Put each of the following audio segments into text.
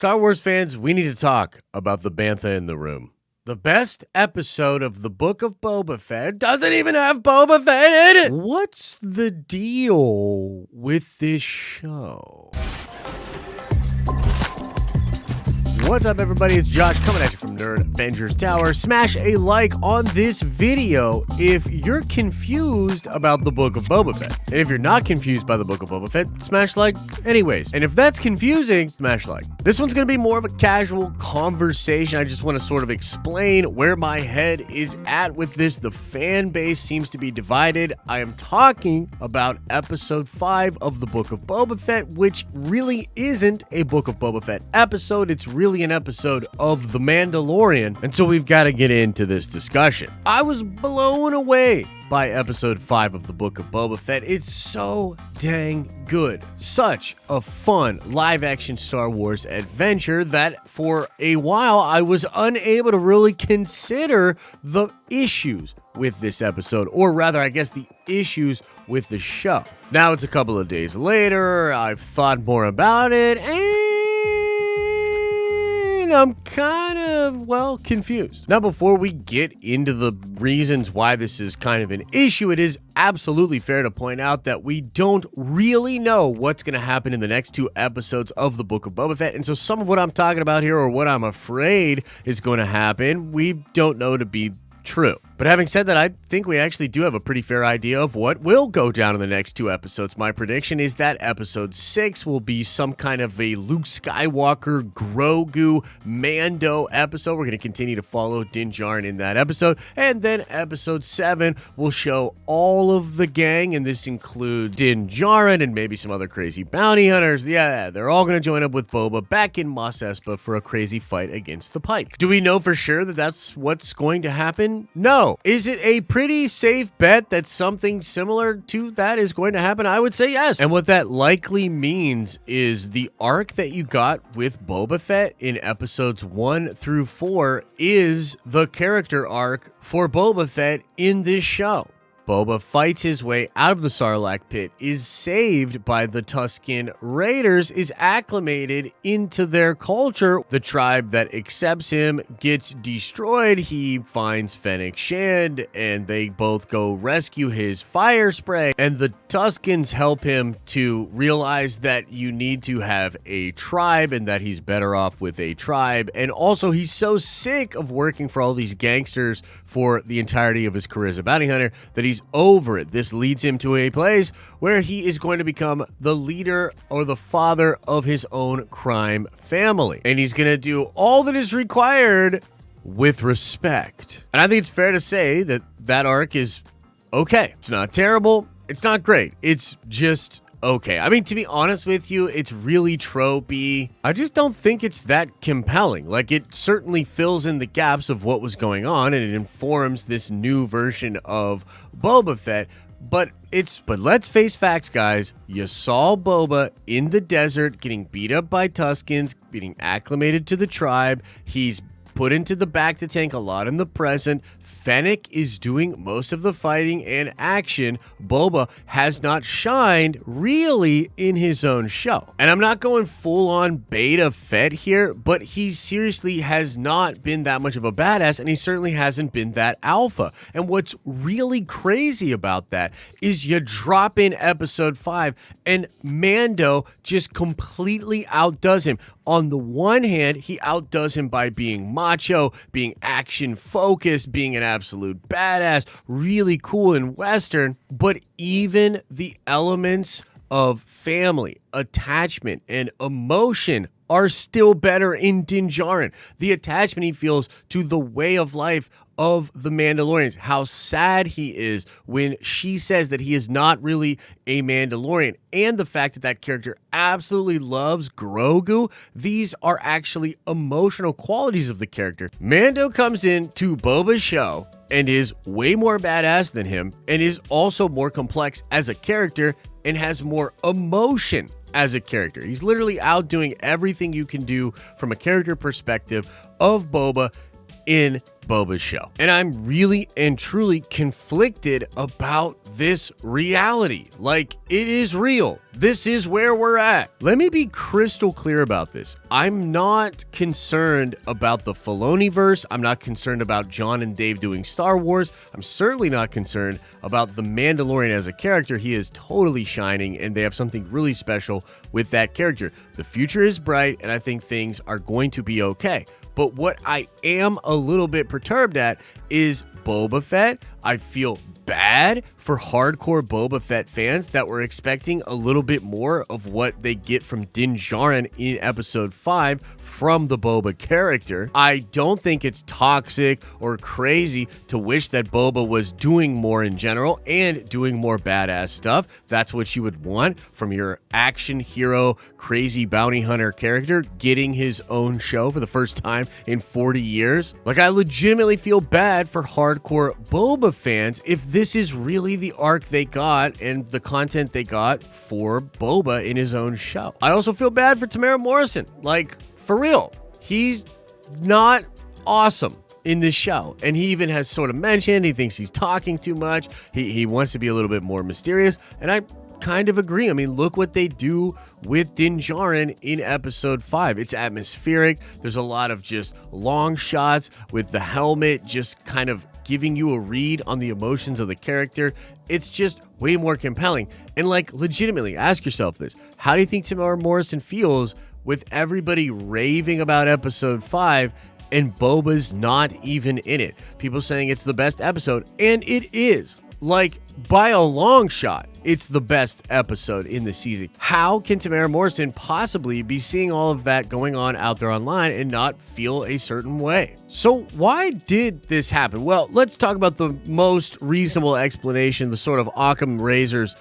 Star Wars fans, we need to talk about the Bantha in the room. The best episode of the Book of Boba Fett doesn't even have Boba Fett in it. What's the deal with this show? What's up, everybody? It's Josh coming at you from Nerd Avengers Tower. Smash a like on this video if you're confused about the Book of Boba Fett. And if you're not confused by the Book of Boba Fett, smash like anyways. And if that's confusing, smash like. This one's going to be more of a casual conversation. I just want to sort of explain where my head is at with this. The fan base seems to be divided. I am talking about episode 5 of the Book of Boba Fett, which really isn't a Book of Boba Fett episode. It's really an episode of The Mandalorian, and so we've got to get into this discussion. I was blown away by episode 5 of the Book of Boba Fett. It's so dang good. Such a fun live-action Star Wars adventure that for a while I was unable to really consider the issues with this episode, or rather, I guess the issues with the show. Now it's a couple of days later, I've thought more about it, and I'm kind of, confused. Now, before we get into the reasons why this is kind of an issue, it is absolutely fair to point out that we don't really know what's going to happen in the next 2 episodes of the Book of Boba Fett. And so some of what I'm talking about here, or what I'm afraid is going to happen, we don't know to be true. But having said that, I think we actually do have a pretty fair idea of what will go down in the next 2 episodes. My prediction is that episode 6 will be some kind of a Luke Skywalker, Grogu, Mando episode. We're going to continue to follow Din Djarin in that episode. And then episode 7 will show all of the gang, and this includes Din Djarin and maybe some other crazy bounty hunters. Yeah, they're all going to join up with Boba back in Mos Espa for a crazy fight against the Pike. Do we know for sure that that's what's going to happen? No. Is it a pretty safe bet that something similar to that is going to happen? I would say yes. And what that likely means is the arc that you got with Boba Fett in episodes 1 through 4 is the character arc for Boba Fett in this show. Boba fights his way out of the Sarlacc pit, is saved by the Tusken Raiders, is acclimated into their culture. The tribe that accepts him gets destroyed. He finds Fennec Shand, and they both go rescue his fire spray. And the Tuskens help him to realize that you need to have a tribe and that he's better off with a tribe. And also, he's so sick of working for all these gangsters for the entirety of his career as a bounty hunter that he's over it. This leads him to a place where he is going to become the leader or the father of his own crime family. And he's going to do all that is required with respect. And I think it's fair to say that that arc is okay. It's not terrible. It's not great. It's just okay. I mean, to be honest with you, it's really tropey. I just don't think it's that compelling. Like, it certainly fills in the gaps of what was going on, and it informs this new version of Boba Fett. But let's face facts, guys. You saw Boba in the desert getting beat up by Tuskens, getting acclimated to the tribe. He's put into the back to tank a lot in the present. Fennec is doing most of the fighting and action. Boba has not shined really in his own show. And I'm not going full on beta Fett here, but he seriously has not been that much of a badass, and he certainly hasn't been that alpha. And what's really crazy about that is you drop in episode 5 and Mando just completely outdoes him. On the one hand, he outdoes him by being macho, being action focused, being an absolute badass, really cool and Western, but even the elements of family, attachment, and emotion are still better in Din Djarin. The attachment he feels to the way of life of the Mandalorians, how sad he is when she says that he is not really a Mandalorian, and the fact that that character absolutely loves Grogu. These are actually emotional qualities of the character. Mando comes in to Boba's show and is way more badass than him, and is also more complex as a character and has more emotion as a character. He's literally outdoing everything you can do from a character perspective of Boba in Boba's show. And I'm really and truly conflicted about this reality. Like, it is real. This is where we're at. Let me be crystal clear about this. I'm not concerned about the Filoniverse. I'm not concerned about John and Dave doing Star Wars. I'm certainly not concerned about the Mandalorian as a character. He is totally shining, and they have something really special with that character. The future is bright, and I think things are going to be okay. But what I am a little bit perturbed at is Boba Fett. I feel bad for hardcore Boba Fett fans that were expecting a little bit more of what they get from Din Djarin in episode 5 from the Boba character. I don't think it's toxic or crazy to wish that Boba was doing more in general and doing more badass stuff. That's what you would want from your action hero, crazy bounty hunter character getting his own show for the first time in 40 years. Like, I legitimately feel bad for hardcore Boba fans if this is really the arc they got and the content they got for Boba in his own show. I also feel bad for Tamara Morrison. Like, for real, he's not awesome in this show. And he even has sort of mentioned he thinks he's talking too much. He wants to be a little bit more mysterious. And I kind of agree. I mean, look what they do with Din Djarin in episode 5. It's atmospheric. There's a lot of just long shots with the helmet just kind of giving you a read on the emotions of the character. It's just way more compelling. And like, legitimately, ask yourself this. How do you think Tamara Morrison feels with everybody raving about episode 5 and Boba's not even in it? People saying it's the best episode, and it is. Like, by a long shot, it's the best episode in the season. How can Tamara Morrison possibly be seeing all of that going on out there online and not feel a certain way? So why did this happen? Well, let's talk about the most reasonable explanation, the sort of Occam Razor's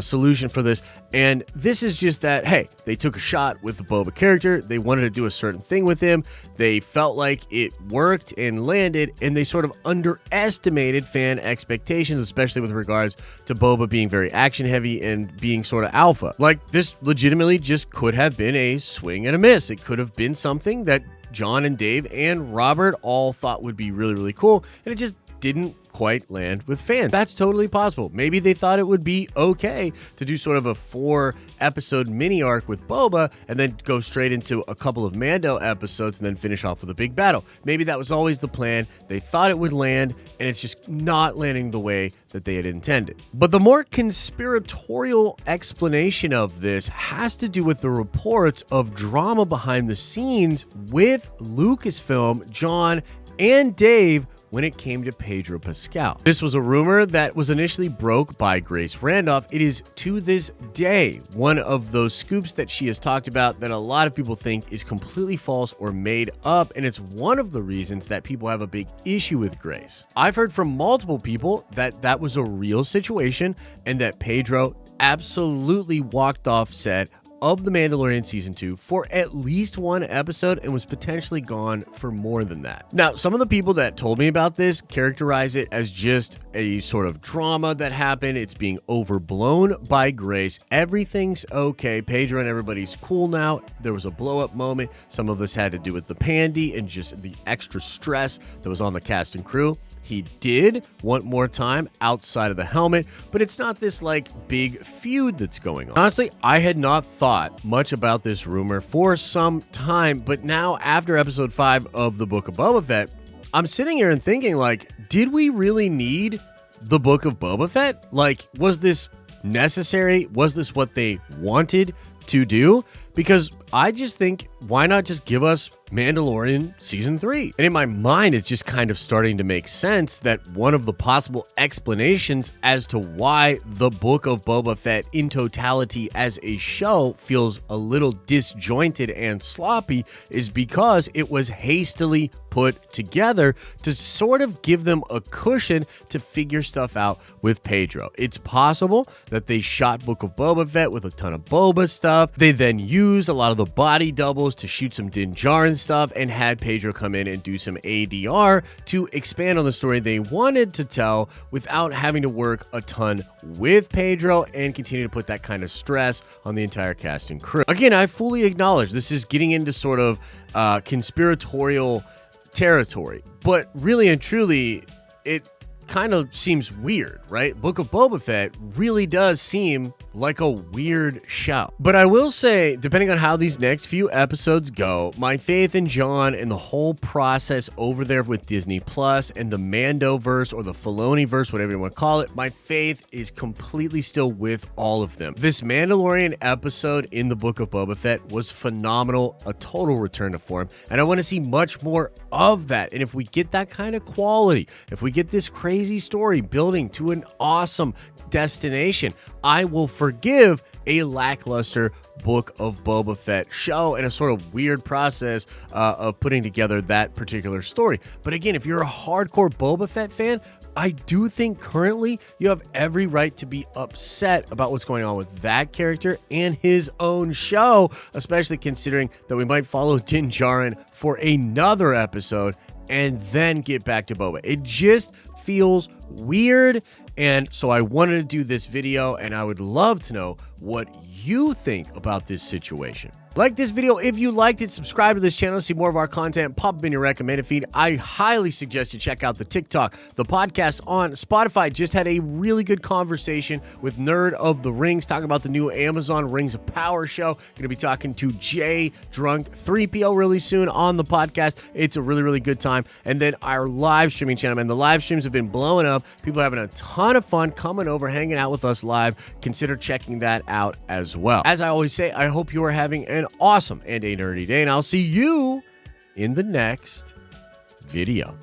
solution for this. And this is just that, hey, they took a shot with the Boba character. They wanted to do a certain thing with him. They felt like it worked and landed, and they sort of underestimated fan expectations, especially with regards to Boba being very action heavy and being sort of alpha. Like, this legitimately just could have been a swing and a miss. It could have been something that John and Dave and Robert all thought would be really, really cool, and it just didn't quite land with fans. That's totally possible. Maybe they thought it would be okay to do sort of a 4-episode mini arc with Boba and then go straight into a couple of Mando episodes and then finish off with a big battle. Maybe that was always the plan. They thought it would land, and it's just not landing the way that they had intended. But the more conspiratorial explanation of this has to do with the reports of drama behind the scenes with Lucasfilm, John, and Dave when it came to Pedro Pascal. This was a rumor that was initially broke by Grace Randolph. It is to this day one of those scoops that she has talked about that a lot of people think is completely false or made up, and it's one of the reasons that people have a big issue with Grace. I've heard from multiple people that that was a real situation and that Pedro absolutely walked off set of The Mandalorian Season 2 for at least one episode and was potentially gone for more than that. Now, some of the people that told me about this characterize it as just a sort of drama that happened. It's being overblown by Grace. Everything's okay. Pedro and everybody's cool now. There was a blow-up moment. Some of this had to do with the pandy and just the extra stress that was on the cast and crew. He did want more time outside of the helmet, but it's not this like big feud that's going on. Honestly, I had not thought much about this rumor for some time, but now after episode 5 of the Book of Boba Fett, I'm sitting here and thinking like, did we really need the Book of Boba Fett? Like, was this necessary? Was this what they wanted to do? Because I just think, why not just give us Mandalorian Season 3? And in my mind, it's just kind of starting to make sense that one of the possible explanations as to why the Book of Boba Fett in totality as a show feels a little disjointed and sloppy is because it was hastily put together to sort of give them a cushion to figure stuff out with Pedro. It's possible that they shot Book of Boba Fett with a ton of Boba stuff. They then used a lot of the body doubles to shoot some Din Djarin stuff and had Pedro come in and do some ADR to expand on the story they wanted to tell without having to work a ton with Pedro and continue to put that kind of stress on the entire cast and crew. Again, I fully acknowledge this is getting into sort of conspiratorial territory. But really and truly, it kind of seems weird, right? Book of Boba Fett really does seem like a weird show. But I will say, depending on how these next few episodes go, my faith in John and the whole process over there with Disney Plus and the Mando verse or the Filoni verse, whatever you want to call it, my faith is completely still with all of them. This Mandalorian episode in the Book of Boba Fett was phenomenal, a total return to form, and I want to see much more of that. And if we get that kind of quality, if we get this crazy story building to an awesome destination, I will forgive a lackluster Book of Boba Fett show and a sort of weird process of putting together that particular story. But again, if you're a hardcore Boba Fett fan, I do think currently you have every right to be upset about what's going on with that character and his own show, especially considering that we might follow Din Djarin for another episode and then get back to Boba. It just feels weird, and so I wanted to do this video, and I would love to know what you think about this situation. Like this video if you liked it, subscribe to this channel to see more of our content, pop up in your recommended feed. I highly suggest you check out the TikTok. The podcast on Spotify just had a really good conversation with Nerd of the Rings, talking about the new Amazon Rings of Power show. Going to be talking to Jay Drunk 3PO really soon on the podcast. It's a really, really good time. And then our live streaming channel, man, the live streams have been blowing up. People are having a ton of fun coming over, hanging out with us live. Consider checking that out as well. As I always say, I hope you are having an awesome and a nerdy day, and I'll see you in the next video.